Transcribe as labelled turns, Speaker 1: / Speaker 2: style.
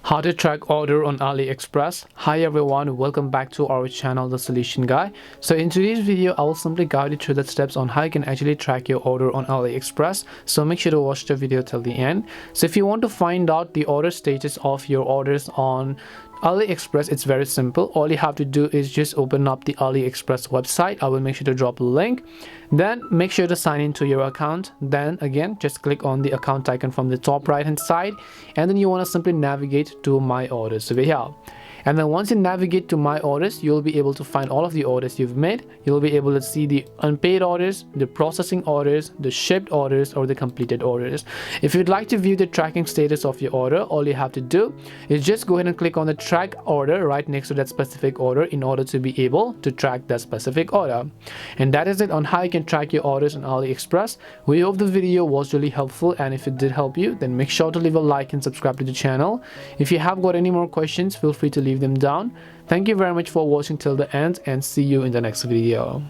Speaker 1: How to track order on AliExpress. Hi everyone, welcome back to our channel, The Solution Guy. So in today's video, I will simply guide you through the steps on how you can actually track your order on AliExpress. So make sure to watch the video till the end. So if you want to find out the order status of your orders on AliExpress, it's very simple. All you have to do is just open up the AliExpress website. I will make sure to drop a link. Then make sure to sign into your account. Then again, just click on the account icon from the top right hand side, and then you want to simply navigate to my orders. So here, and then once you navigate to my orders, you'll be able to find all of the orders you've made. You'll be able to see the unpaid orders, the processing orders, the shipped orders, or the completed orders. If you'd like to view the tracking status of your order, all you have to do is just go ahead and click on the track order right next to that specific order in order to be able to track that specific order. And that is it on how you can track your orders on AliExpress. We hope the video was really helpful, and if it did help you, then make sure to leave a like and subscribe to the channel. If you have got any more questions, feel free to leave them down. Thank you very much for watching till the end, and see you in the next video.